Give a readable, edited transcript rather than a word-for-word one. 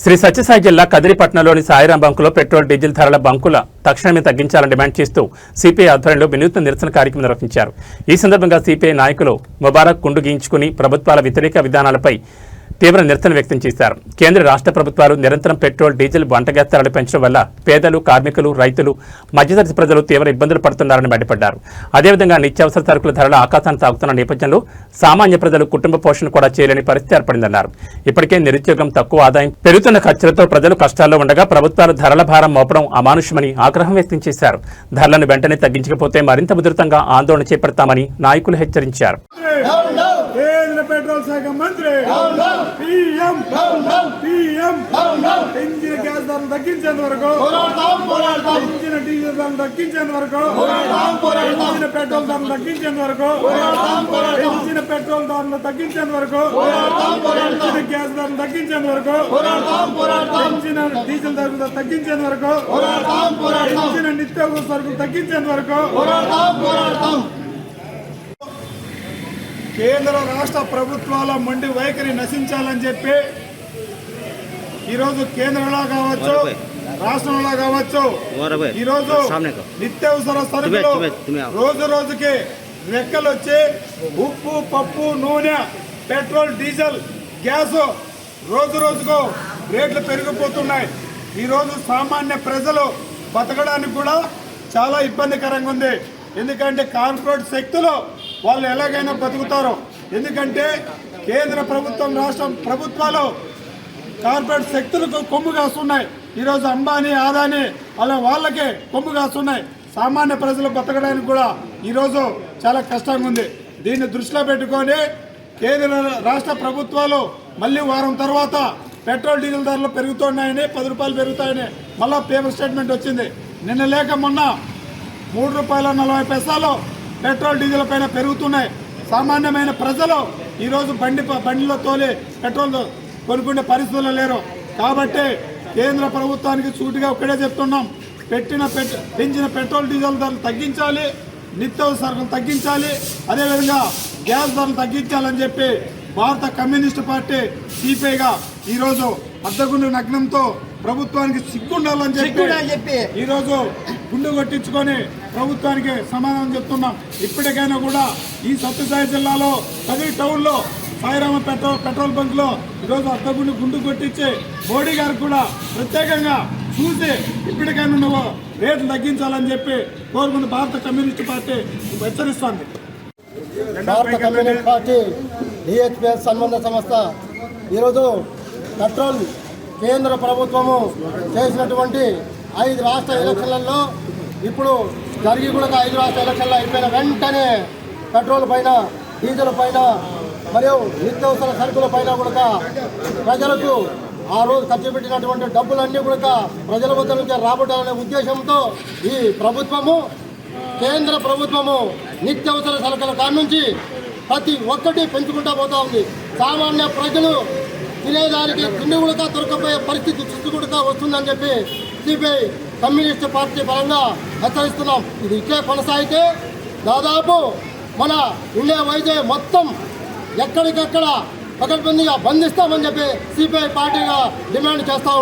శ్రీ సత్యసాయి జిల్లా కదిరిపట్నంలోని Sairam బంకులో petrol diesel ధరల బంకుల తక్షణమే తగ్గించాలని డిమాండ్ చేస్తూ సిపిఐ ఆధ్వర్యంలో వినూత్న నిరసన కార్యక్రమం నిర్వహించారు. ఈ సందర్భంగా సిపిఐ నాయకులు ముబారక్ కుండు గీయించుకుని ప్రభుత్వాల వ్యతిరేక విధానాలపై తీవ్ర నిరసన వ్యక్తం చేశారు. కేంద్ర రాష్ట్ర ప్రభుత్వాలు నిరంతరం పెట్రోల్ డీజిల్ వంటగ్యాస్ ధరలు పెంచడం వల్ల పేదలు, కార్మికులు, రైతులు, మధ్యతరగతి ప్రజలు తీవ్ర ఇబ్బందులు పడుతున్నారని మండిపడ్డారు. అదేవిధంగా నిత్యావసర సరుకుల ధరల ఆకాశాన్ని తాగుతున్న నేపథ్యంలో సామాన్య ప్రజలు కుటుంబ పోషణ కూడా చేయలేని పరిస్థితి ఏర్పడిందన్నారు. ఇప్పటికే నిరుద్యోగం, తక్కువ ఆదాయం, పెరుగుతున్న ఖర్చులతో ప్రజలు కష్టాల్లో ఉండగా ప్రభుత్వాలు ధరల భారం మోపడం అమానుషమని ఆగ్రహం వ్యక్తం చేశారు. ధరలను వెంటనే తగ్గించకపోతే మరింత ఉధృతంగా ఆందోళన చేపడతామని నాయకులు హెచ్చరించారు. పెట్రోల్ శాఖ మంత్రి పెంచిన గ్యాస్ ధరలు తగ్గించేంత వరకు, పెంచిన డీజిల్ ధరలు తగ్గించేంత వరకు, పెంచిన పెట్రోల్ ధరలు తగ్గించేంత వరకు, పెంచిన పెట్రోల్ ధరలు తగ్గించేంత వరకు, పెంచిన గ్యాస్ ధరలు తగ్గించేంత వరకు, పెంచిన డీజిల్ ధరలు తగ్గించేంత వరకు, పెంచిన నిత్యావసర సరుకులు తగ్గించేంత వరకు కేంద్ర రాష్ట్ర ప్రభుత్వాల మొండి వైఖరి నశించాలని చెప్పి ఈరోజు కేంద్రంలో కావచ్చు, రాష్ట్రంలో కావచ్చు, ఈరోజు నిత్యావసర సరుకులు రోజు రోజుకి రెక్కలు వచ్చి ఉప్పు, పప్పు, నూనె, పెట్రోల్, డీజిల్, గ్యాస్ రోజు రోజుకు రేట్లు పెరిగిపోతున్నాయి. ఈరోజు సామాన్య ప్రజలు బతకడానికి కూడా చాలా ఇబ్బందికరంగా ఉంది. ఎందుకంటే కార్పొరేట్ శక్తులు వాళ్ళు ఎలాగైనా బతుకుతారు. ఎందుకంటే కేంద్ర ప్రభుత్వం, రాష్ట్ర ప్రభుత్వాలు కార్పొరేట్ శక్తులకు కొమ్ము కాస్తున్నాయి. ఈరోజు అంబానీ, ఆదాని అలా వాళ్ళకే కొమ్ము కాస్తున్నాయి. సామాన్య ప్రజలు బతకడానికి కూడా ఈరోజు చాలా కష్టంగా ఉంది. దీన్ని దృష్టిలో పెట్టుకొని కేంద్ర రాష్ట్ర ప్రభుత్వాలు మళ్ళీ వారం తర్వాత పెట్రోల్ డీజిల్ ధరలు పెరుగుతున్నాయని, 10 రూపాయలు పెరుగుతాయని మళ్ళా పేపర్ స్టేట్మెంట్ వచ్చింది. నిన్న లేక మొన్న ₹3.40 పెట్రోల్ డీజిల్ పైన పెరుగుతున్నాయి. సామాన్యమైన ప్రజలు ఈరోజు బండిలో తోలి పెట్రోల్ కొనుక్కునే పరిస్థితుల్లో లేరు. కాబట్టి కేంద్ర ప్రభుత్వానికి సూటిగా ఒక్కడే చెప్తున్నాం, పెంచిన పెట్రోల్ డీజిల్ ధరలు తగ్గించాలి, నిత్యావసర సరుకులు తగ్గించాలి, అదేవిధంగా గ్యాస్ ధరలు తగ్గించాలని చెప్పి భారత కమ్యూనిస్టు పార్టీ సిపిఐగా ఈరోజు అద్దగుండు నగ్నంతో ప్రభుత్వానికి సిగ్గుండాలని చెప్పి ఈరోజు గుండు కొట్టించుకొని ప్రభుత్వానికి సమాధానం చెప్తున్నాం. ఇప్పటికైనా కూడా ఈ సత్యసాయి జిల్లాలో కదిరి టౌన్లో సాయిరామ పెట్రోల్ బంక్లో ఈరోజు అద్దగుండు గుండు కొట్టించి మోడీ గారికి కూడా ప్రత్యేకంగా చూసి ఇప్పటికైనా నువ్వు రేట్లు తగ్గించాలని చెప్పి కోరుకున్న భారత కమ్యూనిస్టు పార్టీ హెచ్చరిస్తోంది. భారత కమ్యూనిస్ట్ పార్టీ డిహెచ్పిఎస్ అనుబంధ సంస్థ ఈరోజు పెట్రోల్ కేంద్ర ప్రభుత్వము చేసినటువంటి 5 రాష్ట్ర ఎలక్షన్లలో ఇప్పుడు జరిగి కూడా 5 రాష్ట్ర ఎలక్షన్లు అయిపోయిన వెంటనే పెట్రోల్ పైన, డీజిల్ పైన మరియు నిత్యావసర సరుకుల పైన కూడా ప్రజలకు ఆ రోజు ఖర్చు పెట్టినటువంటి డబ్బులన్నీ కూడా ప్రజల వద్ద నుంచి రాబట్టాలనే ఉద్దేశంతో ఈ ప్రభుత్వము, కేంద్ర ప్రభుత్వము నిత్యావసర సరుకుల కాడి నుంచి ప్రతి ఒక్కటి పెంచుకుంటూ పోతూ ఉంది. సామాన్య ప్రజలు తినేదానికి తిండి కూడా దొరకపోయే పరిస్థితి చుట్టూ కూడా వస్తుందని చెప్పి సిపిఐ కమ్యూనిస్ట్ పార్టీ పరంగా హెచ్చరిస్తున్నాం. ఇది ఇట్లే కొనసాగితే దాదాపు మన ఇండియా వైజాగ్ మొత్తం ఎక్కడికక్కడ పకడ్బందీగా బంధిస్తామని చెప్పి సిపిఐ పార్టీగా డిమాండ్ చేస్తాం.